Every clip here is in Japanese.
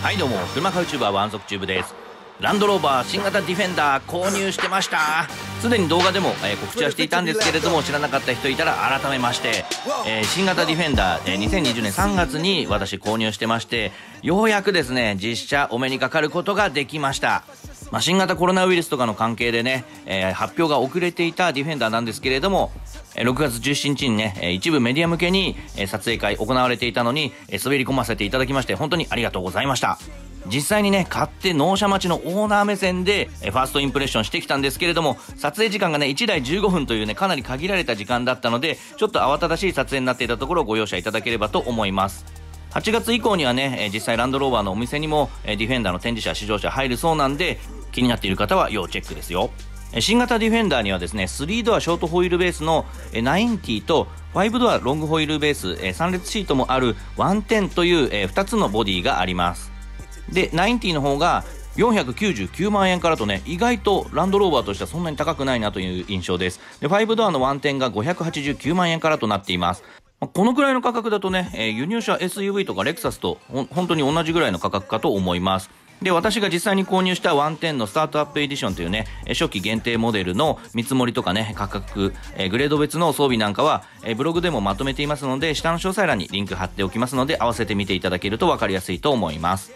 はいどうも、車買うチューバーワンソクチューブです。ランドローバー新型ディフェンダー購入してました。すでに動画でも、告知はしていたんですけれども、知らなかった人いたら改めまして、新型ディフェンダー、2020年3月に私購入してまして、ようやくですね実車お目にかかることができました。新型コロナウイルスとかの関係でね、発表が遅れていたディフェンダーなんですけれども、6月17日にね、一部メディア向けに撮影会行われていたのに滑り込ませていただきまして本当にありがとうございました。実際にね買って納車待ちのオーナー目線でファーストインプレッションしてきたんですけれども、撮影時間がね1台15分というねかなり限られた時間だったので、ちょっと慌ただしい撮影になっていたところをご容赦いただければと思います。8月以降にはね実際ランドローバーのお店にもディフェンダーの展示車試乗車入るそうなんで、気になっている方は要チェックですよ。新型ディフェンダーにはですね3ドアショートホイールベースの90と5ドアロングホイールベース3列シートもある110という2つのボディがあります。で90の方が499万円からとね、意外とランドローバーとしてはそんなに高くないなという印象です。で5ドアの110が589万円からとなっています。このくらいの価格だとね、輸入車 SUV とかレクサスと本当に同じぐらいの価格かと思います。で私が実際に購入した110のスタートアップエディションというね初期限定モデルの見積もりとかね価格、グレード別の装備なんかはブログでもまとめていますので、下の詳細欄にリンク貼っておきますので、合わせて見ていただけると分かりやすいと思います。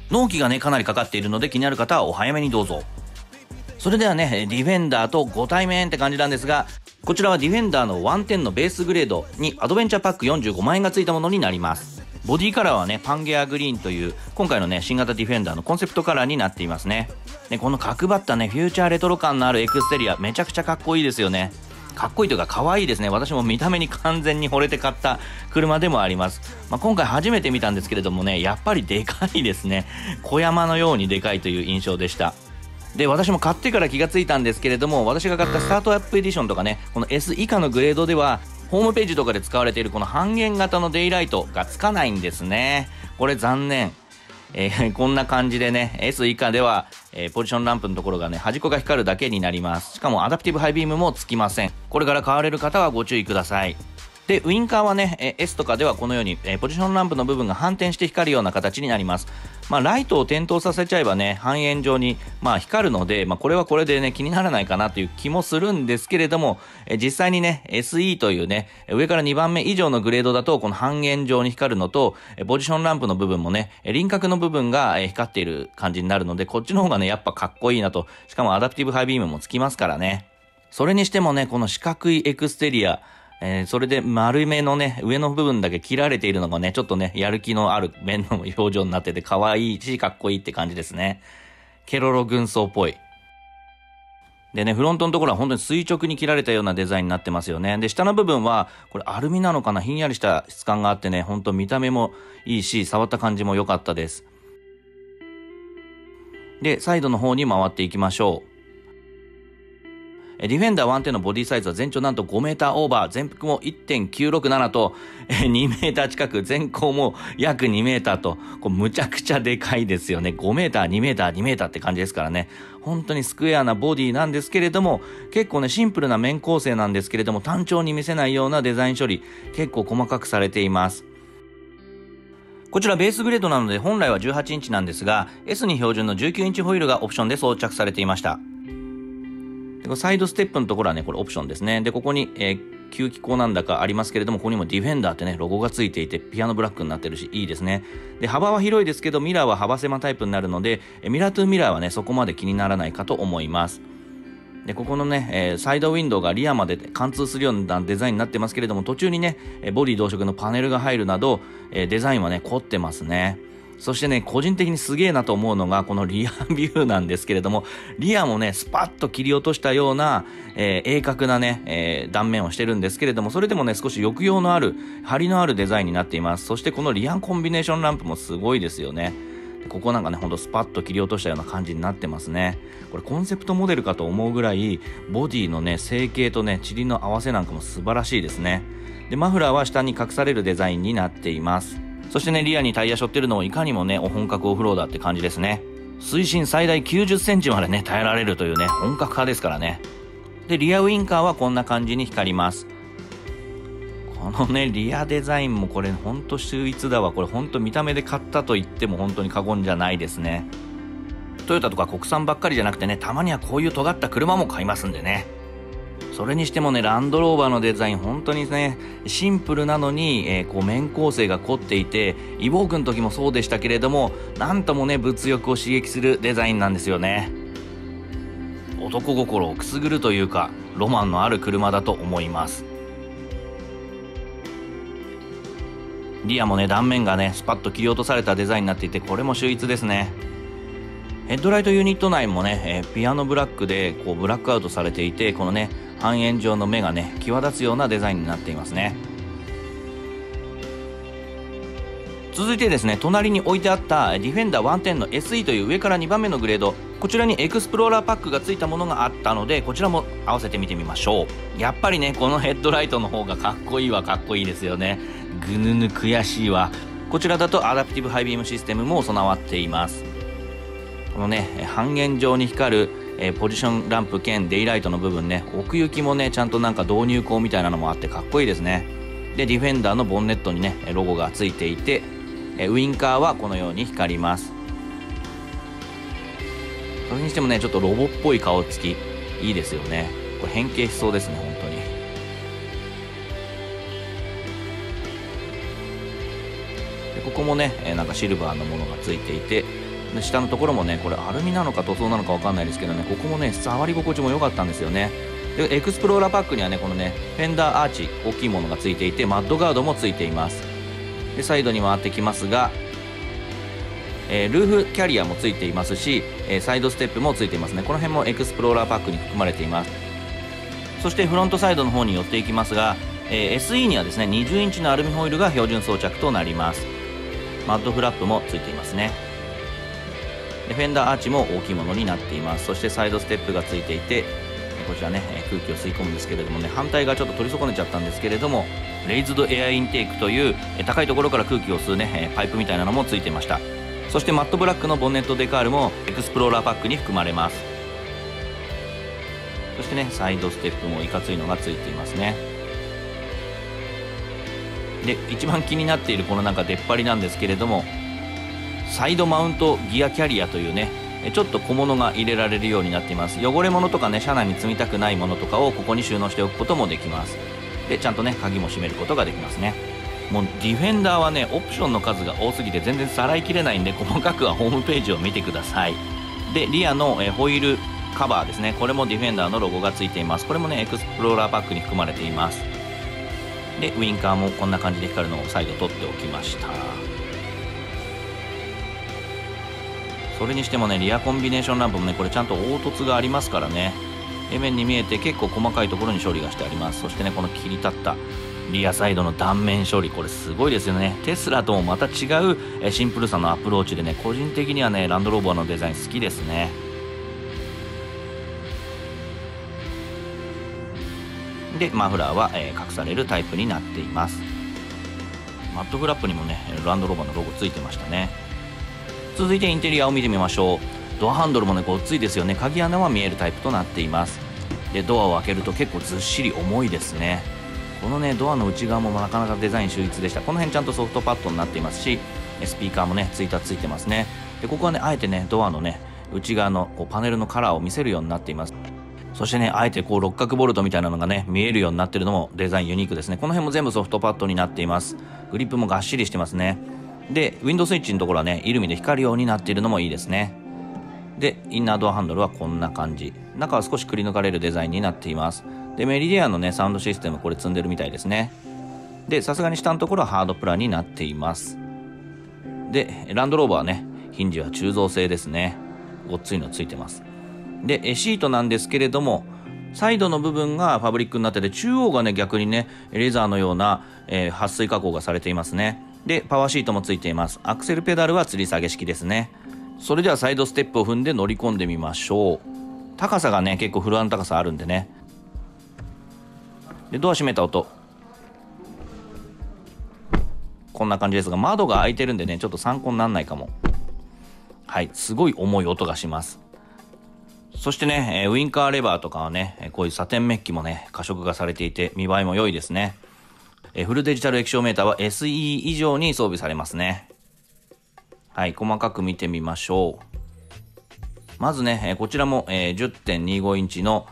納期がねかなりかかっているので気になる方はお早めにどうぞ。それではねディフェンダーとご対面って感じなんですが、こちらはディフェンダーの110のベースグレードにアドベンチャーパック45万円がついたものになります。ボディカラーはねパンゲアグリーンという今回のね新型ディフェンダーのコンセプトカラーになっていますね。でこの角張ったねフューチャーレトロ感のあるエクステリア、めちゃくちゃかっこいいですよね。かっこいいというか可愛いですね。私も見た目に完全に惚れて買った車でもあります。今回初めて見たんですけれどもね、やっぱりでかいですね。小山のようにでかいという印象でした。で私も買ってから気がついたんですけれども、私が買ったスタートアップエディションとかねこの S 以下のグレードではホームページとかで使われているこの半減型のデイライトがつかないんですね。これ残念。こんな感じでね S 以下では、ポジションランプのところがね端っこが光るだけになります。しかもアダプティブハイビームもつきません。これから買われる方はご注意ください。でウインカーはね S とかではこのようにポジションランプの部分が反転して光るような形になります。ライトを点灯させちゃえばね半円状に光るので、これはこれでね気にならないかなという気もするんですけれども、実際にね SE というね上から2番目以上のグレードだとこの半円状に光るのと、ポジションランプの部分もね輪郭の部分が光っている感じになるので、こっちの方がねやっぱかっこいいなと。しかもアダプティブハイビームもつきますからね。それにしてもねこの四角いエクステリア、それで丸めのね上の部分だけ切られているのがねちょっとねやる気のある面の表情になってて可愛いしかっこいいって感じですね。ケロロ軍曹っぽい。でねフロントのところは本当に垂直に切られたようなデザインになってますよね。で下の部分はこれアルミなのかな、ひんやりした質感があってね本当見た目もいいし触った感じも良かったです。でサイドの方に回っていきましょう。ディフェンダー110のボディサイズは全長なんと5メーターオーバー、全幅も 1.967 と2メーター近く、全高も約2メーターと、むちゃくちゃでかいですよね。5メーター、2メーター、2メーターって感じですからね。本当にスクエアなボディなんですけれども、結構ねシンプルな面構成なんですけれども、単調に見せないようなデザイン処理、結構細かくされています。こちらベースグレードなので本来は18インチなんですが、 S に標準の19インチホイールがオプションで装着されていました。サイドステップのところはねこれオプションですね。でここに、吸気口なんだかありますけれども、ここにもディフェンダーってねロゴがついていてピアノブラックになってるしいいですね。で幅は広いですけどミラーは幅狭タイプになるのでミラートゥーミラーはねそこまで気にならないかと思います。でここのね、サイドウィンドウがリアまで貫通するようなデザインになってますけれども、途中にねボディ同色のパネルが入るなどデザインはね凝ってますね。そしてね個人的にすげえなと思うのがこのリアビューなんですけれども、リアもねスパッと切り落としたような、鋭角なね、断面をしてるんですけれども、それでもね少し抑揚のある張りのあるデザインになっています。そしてこのリアコンビネーションランプもすごいですよね。ここなんかねほんとスパッと切り落としたような感じになってますね。これコンセプトモデルかと思うぐらいボディのね成形とね塵の合わせなんかも素晴らしいですね。でマフラーは下に隠されるデザインになっています。そしてねリアにタイヤ背負ってるのもいかにもね本格オフローダーって感じですね。水深最大90センチまでね耐えられるというね本格派ですからね。でリアウインカーはこんな感じに光ります。このねリアデザインもこれほんと秀逸だわ。これほんと見た目で買ったと言っても本当に過言じゃないですね。トヨタとか国産ばっかりじゃなくてね、たまにはこういう尖った車も買いますんでね。それにしてもねランドローバーのデザイン本当にねシンプルなのに、こう面構成が凝っていて、イボークの時もそうでしたけれども、なんともね物欲を刺激するデザインなんですよね。男心をくすぐるというかロマンのある車だと思います。リアもね断面がねスパッと切り落とされたデザインになっていて、これも秀逸ですね。ヘッドライトユニット内もね、ピアノブラックでこうブラックアウトされていて、このね半円状の目がね際立つようなデザインになっていますね。続いてですね、隣に置いてあったディフェンダー110の SE という上から2番目のグレード、こちらにエクスプローラーパックがついたものがあったので、こちらも合わせて見てみましょう。やっぱりねこのヘッドライトの方がかっこいいはかっこいいですよね。ぐぬぬ悔しいわ。こちらだとアダプティブハイビームシステムも備わっています。このね半円状に光るポジションランプ兼デイライトの部分ね、奥行きもねちゃんとなんか導入口みたいなのもあってかっこいいですね。でディフェンダーのボンネットにねロゴがついていて、ウインカーはこのように光ります。それにしてもねちょっとロボっぽい顔つきいいですよね。これ変形しそうですね本当に。でここもねなんかシルバーのものがついていて、で下のところもねこれアルミなのか塗装なのか分かんないですけどね、ここもね触り心地も良かったんですよね。でエクスプローラーパックにはねこのねフェンダーアーチ大きいものがついていて、マッドガードもついています。でサイドに回ってきますが、ルーフキャリアもついていますし、サイドステップもついていますね。この辺もエクスプローラーパックに含まれています。そしてフロントサイドの方に寄っていきますが、SE にはですね20インチのアルミホイルが標準装着となります。マッドフラップもついていますね。でフェンダーアーチも大きいものになっています。そしてサイドステップがついていて、こちらね空気を吸い込むんですけれどもね、反対側ちょっと取り損ねちゃったんですけれども、レイズドエアインテークという高いところから空気を吸うねパイプみたいなのもついていました。そしてマットブラックのボンネットデカールもエクスプローラーパックに含まれます。そしてねサイドステップもいかついのがついていますね。で一番気になっているこのなんか出っ張りなんですけれども、サイドマウントギアキャリアというねちょっと小物が入れられるようになっています。汚れ物とかね車内に積みたくないものとかをここに収納しておくこともできます。でちゃんとね鍵も閉めることができますね。もうディフェンダーはねオプションの数が多すぎて全然さらいきれないんで、細かくはホームページを見てください。でリアのホイールカバーですね、これもディフェンダーのロゴがついています。これもねエクスプローラーパックに含まれています。でウインカーもこんな感じで光るのを再度取っておきました。それにしてもねリアコンビネーションランプもねこれちゃんと凹凸がありますからね、平面に見えて結構細かいところに処理がしてあります。そしてねこの切り立ったリアサイドの断面処理、これすごいですよね。テスラともまた違うシンプルさのアプローチでね、個人的にはねランドローバーのデザイン好きですね。でマフラーは隠されるタイプになっています。マットフラップにもねランドローバーのロゴついてましたね。続いてインテリアを見てみましょう。ドアハンドルもねごっついですよね。鍵穴は見えるタイプとなっています。でドアを開けると結構ずっしり重いですね。このねドアの内側もなかなかデザイン秀逸でした。この辺ちゃんとソフトパッドになっていますし、スピーカーもねついてますね。でここはねあえてねドアのね内側のこうパネルのカラーを見せるようになっています。そしてねあえてこう六角ボルトみたいなのがね見えるようになってるのもデザインユニークですね。この辺も全部ソフトパッドになっています。グリップもがっしりしてますね。でウィンドウスイッチのところはねイルミで光るようになっているのもいいですね。でインナードアハンドルはこんな感じ、中は少しくり抜かれるデザインになっています。でメリディアンのねサウンドシステムこれ積んでるみたいですね。でさすがに下のところはハードプランになっています。でランドローバーはねヒンジは鋳造製ですね。ごっついのついてます。でシートなんですけれども、サイドの部分がファブリックになってて、中央がね逆にねレザーのような、撥水加工がされていますね。でパワーシートもついています。アクセルペダルは吊り下げ式ですね。それではサイドステップを踏んで乗り込んでみましょう。高さがね結構フロアの高さあるんでね。でドア閉めた音こんな感じですが、窓が開いてるんでねちょっと参考にならないかも。はい、すごい重い音がします。そしてねウインカーレバーとかはねこういうサテンメッキもね加色がされていて見栄えも良いですね。フルデジタル液晶メーターは SE 以上に装備されますね。はい、細かく見てみましょう。まずね、こちらも 10.25 インチの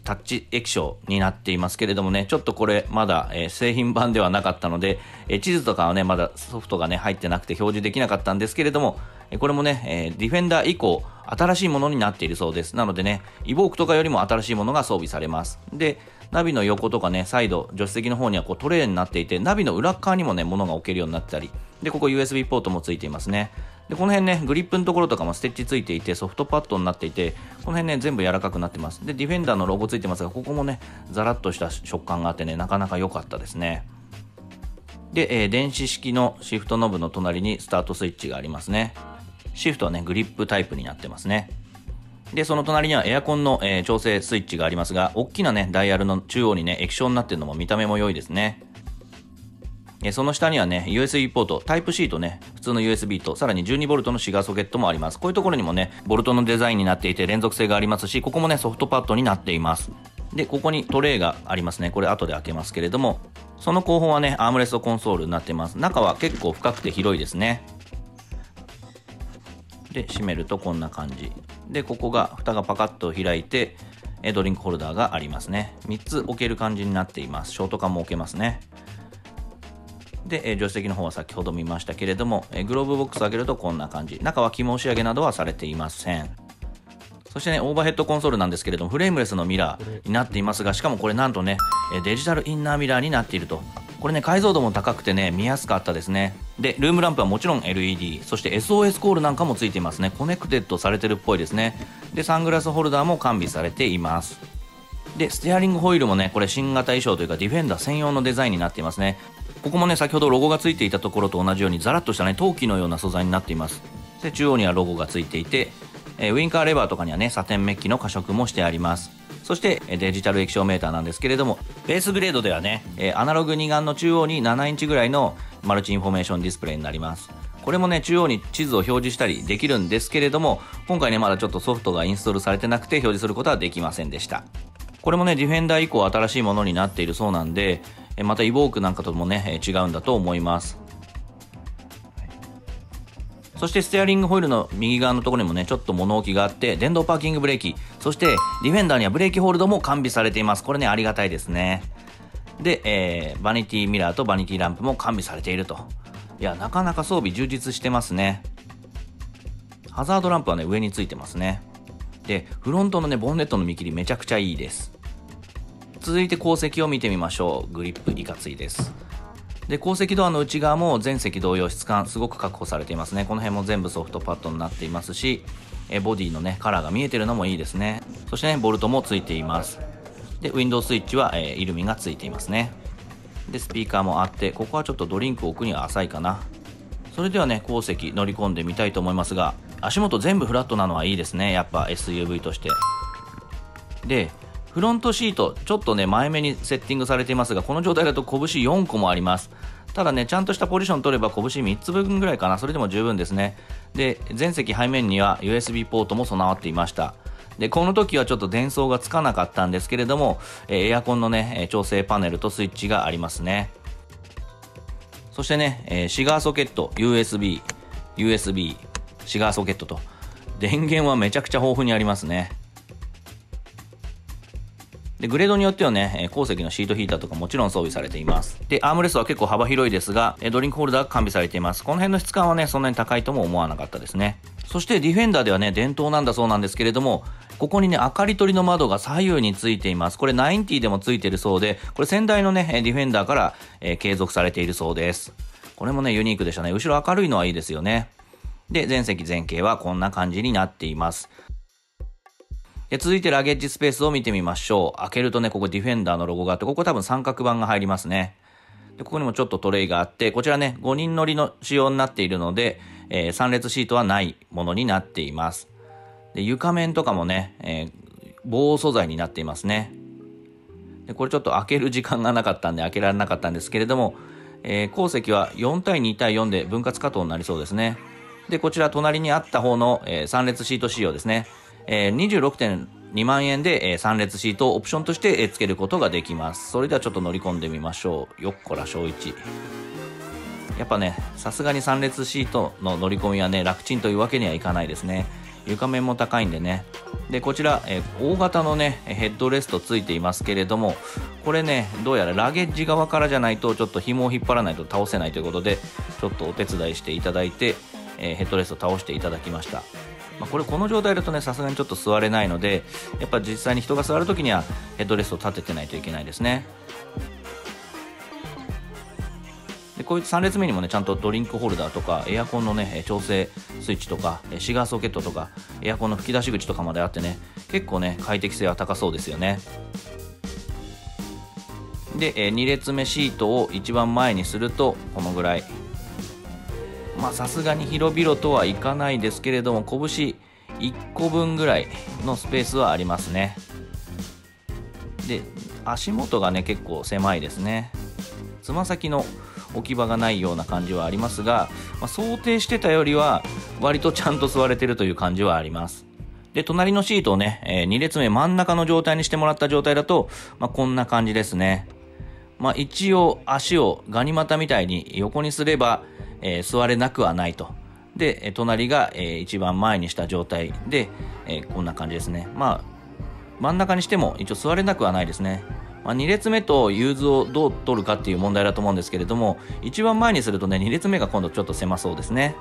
タッチ液晶になっていますけれどもね、ちょっとこれまだ製品版ではなかったので、地図とかはね、まだソフトがね、入ってなくて表示できなかったんですけれども、これもね、ディフェンダー以降、新しいものになっているそうです。なのでね、イボークとかよりも新しいものが装備されます。で、ナビの横とかね、サイド、助手席の方にはこうトレーになっていて、ナビの裏側にもね、物が置けるようになったり、で、ここ USB ポートもついていますね。で、この辺ね、グリップのところとかもステッチついていて、ソフトパッドになっていて、この辺ね、全部柔らかくなってます。で、ディフェンダーのロゴついてますが、ここもね、ザラッとした食感があってね、なかなか良かったですね。で、電子式のシフトノブの隣にスタートスイッチがありますね。シフトはね、グリップタイプになってますね。で、その隣にはエアコンの、調整スイッチがありますが、大きなね、ダイヤルの中央にね、液晶になっているのも見た目も良いですね。その下にはね、USB ポート、タイプ C とね、普通の USB と、さらに 12V のシガーソケットもあります。こういうところにもね、ボルトのデザインになっていて連続性がありますし、ここもね、ソフトパッドになっています。で、ここにトレイがありますね。これ後で開けますけれども、その後方はね、アームレストコンソールになっています。中は結構深くて広いですね。で、閉めるとこんな感じ。で、ここが、蓋がパカッと開いて、ドリンクホルダーがありますね。3つ置ける感じになっています。ショート缶も置けますね。で、助手席の方は先ほど見ましたけれども、グローブボックスを開けるとこんな感じ。中は起毛仕上げなどはされていません。そしてね、オーバーヘッドコンソールなんですけれども、フレームレスのミラーになっていますが、しかもこれなんとね、デジタルインナーミラーになっていると。これね、解像度も高くてね、見やすかったですね。で、ルームランプはもちろん LED、そして SOS コールなんかもついていますね。コネクテッドされてるっぽいですね。で、サングラスホルダーも完備されています。で、ステアリングホイールもね、これ新型衣装というかディフェンダー専用のデザインになっていますね。ここもね、先ほどロゴがついていたところと同じようにザラッとしたね、陶器のような素材になっています。で、中央にはロゴがついていて、ウインカーレバーとかにはね、サテンメッキの加色もしてあります。そしてデジタル液晶メーターなんですけれども、ベースグレードではね、アナログ2眼の中央に7インチぐらいのマルチインフォメーションディスプレイになります。これもね、中央に地図を表示したりできるんですけれども、今回ね、まだちょっとソフトがインストールされてなくて表示することはできませんでした。これもね、ディフェンダー以降新しいものになっているそうなんで、またイボークなんかともね、違うんだと思います。そしてステアリングホイールの右側のところにもね、ちょっと物置があって、電動パーキングブレーキ、そしてディフェンダーにはブレーキホールドも完備されています。これね、ありがたいですね。で、バニティミラーとバニティランプも完備されていると。いや、なかなか装備充実してますね。ハザードランプはね、上についてますね。で、フロントのね、ボンネットの見切りめちゃくちゃいいです。続いて後席を見てみましょう。グリップいかついです。で、後席ドアの内側も全席同様質感すごく確保されていますね。この辺も全部ソフトパッドになっていますし、ボディのね、カラーが見えてるのもいいですね。そしてね、ボルトもついています。で、ウィンドウスイッチは、イルミがついていますね。で、スピーカーもあって、ここはちょっとドリンクを置くには浅いかな。それではね、後席乗り込んでみたいと思いますが、足元全部フラットなのはいいですね。やっぱ SUV として。で、フロントシート、ちょっとね、前目にセッティングされていますが、この状態だと拳4個もあります。ただね、ちゃんとしたポジション取れば拳3つ分ぐらいかな。それでも十分ですね。で、全席背面には USB ポートも備わっていました。で、この時はちょっと電装がつかなかったんですけれども、エアコンのね、調整パネルとスイッチがありますね。そしてね、シガーソケット、USB、シガーソケットと、電源はめちゃくちゃ豊富にありますね。で、グレードによってはね、後席のシートヒーターとかもちろん装備されています。で、アームレストは結構幅広いですが、ドリンクホルダーが完備されています。この辺の質感はね、そんなに高いとも思わなかったですね。そしてディフェンダーではね、伝統なんだそうなんですけれども、ここにね、明かり取りの窓が左右についています。これ90でもついているそうで、これ先代のね、ディフェンダーから、継続されているそうです。これもね、ユニークでしたね。後ろ明るいのはいいですよね。で、全席全景はこんな感じになっています。で、続いてラゲッジスペースを見てみましょう。開けるとね、ここディフェンダーのロゴがあって、ここ多分三角板が入りますね。で、ここにもちょっとトレイがあって、こちらね、5人乗りの仕様になっているので、3列シートはないものになっています。で、床面とかもね、防素材になっていますね。で、これちょっと開ける時間がなかったんで開けられなかったんですけれども、後席は4対2対4で分割加藤になりそうですね。で、こちら隣にあった方の、3列シート仕様ですね。26.2 2万円で3列シートをオプションとして付けることができます。それではちょっと乗り込んでみましょう。よっこら小一。やっぱね、さすがに3列シートの乗り込みはね、楽ちんというわけにはいかないですね。床面も高いんでね。で、こちら、大型のね、ヘッドレストついていますけれども、これね、どうやらラゲッジ側からじゃないと、ちょっと紐を引っ張らないと倒せないということで、ちょっとお手伝いしていただいて、ヘッドレスト倒していただきました。この状態だとね、さすがにちょっと座れないので、やっぱ実際に人が座るときにはヘッドレストを立ててないといけないですね。で、こういう3列目にもね、ちゃんとドリンクホルダーとかエアコンのね、調整スイッチとかシガーソケットとかエアコンの吹き出し口とかまであってね、結構ね、快適性は高そうですよね。で、2列目シートを一番前にするとこのぐらい、さすがに広々とはいかないですけれども、拳1個分ぐらいのスペースはありますね。で、足元がね、結構狭いですね。つま先の置き場がないような感じはありますが、想定してたよりは割とちゃんと座れてるという感じはあります。で、隣のシートをね、2列目真ん中の状態にしてもらった状態だと、こんな感じですね。一応足をガニ股みたいに横にすれば、座れなくはないと。で、隣が、一番前にした状態で、こんな感じですね。真ん中にしても一応座れなくはないですね。2列目と融通をどう取るかっていう問題だと思うんですけれども、一番前にするとね、2列目が今度ちょっと狭そうですね。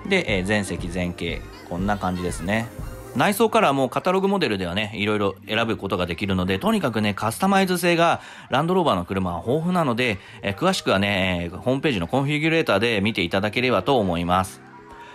で、全席前傾、こんな感じですね。内装からもカタログモデルではね、いろいろ選ぶことができるので、とにかくね、カスタマイズ性がランドローバーの車は豊富なので、詳しくはね、ホームページのコンフィギュレーターで見ていただければと思います。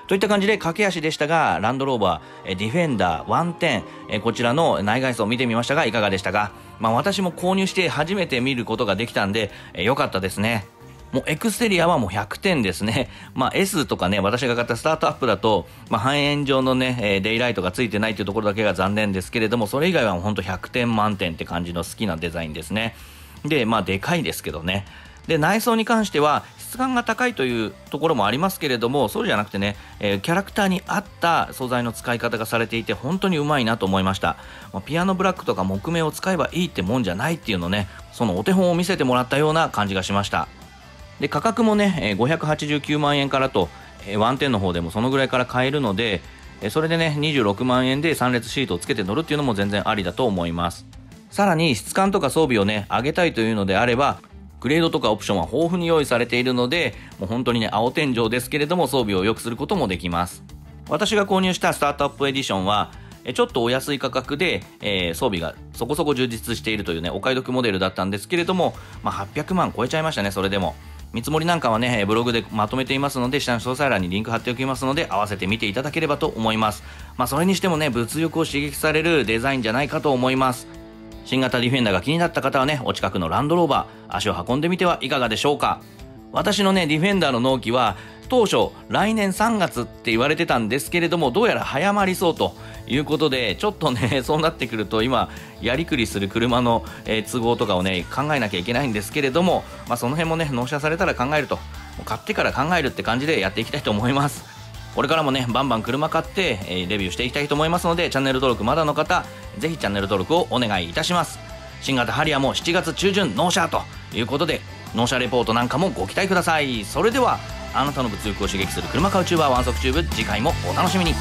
といった感じで駆け足でしたが、ランドローバーディフェンダー110、こちらの内外装を見てみましたがいかがでしたか。私も購入して初めて見ることができたんで、良かったですね。もうエクステリアはもう100点ですね。S とかね、私が買ったスタートアップだと、半円状のね、デイライトがついてないというところだけが残念ですけれども、それ以外は本当100点満点って感じの好きなデザインですね。で、でかいですけどね。で、内装に関しては質感が高いというところもありますけれども、そうじゃなくてね、キャラクターに合った素材の使い方がされていて本当にうまいなと思いました。ピアノブラックとか木目を使えばいいってもんじゃないっていうのね、そのお手本を見せてもらったような感じがしました。で、価格もね、589万円からと、110の方でもそのぐらいから買えるので、それでね、26万円で3列シートをつけて乗るっていうのも全然ありだと思います。さらに質感とか装備をね、上げたいというのであれば、グレードとかオプションは豊富に用意されているので、もう本当にね、青天井ですけれども装備を良くすることもできます。私が購入したスタートアップエディションは、ちょっとお安い価格で、装備がそこそこ充実しているというね、お買い得モデルだったんですけれども、800万超えちゃいましたね。それでも見積もりなんかはね、ブログでまとめていますので、下の詳細欄にリンク貼っておきますので、合わせて見ていただければと思います。それにしてもね、物欲を刺激されるデザインじゃないかと思います。新型ディフェンダーが気になった方はね、お近くのランドローバー足を運んでみてはいかがでしょうか。私のね、ディフェンダーの納期は当初来年3月って言われてたんですけれども、どうやら早まりそうということで、ちょっとね、そうなってくると今やりくりする車の、都合とかをね考えなきゃいけないんですけれども、その辺もね、納車されたら考えると、買ってから考えるって感じでやっていきたいと思います。これからもね、バンバン車買って、レビューしていきたいと思いますので、チャンネル登録まだの方、ぜひチャンネル登録をお願いいたします。新型ハリアーも7月中旬納車ということで、納車レポートなんかもご期待ください。それでは、あなたの物欲を刺激する車買うチューバーワンソクチューブ、次回もお楽しみに。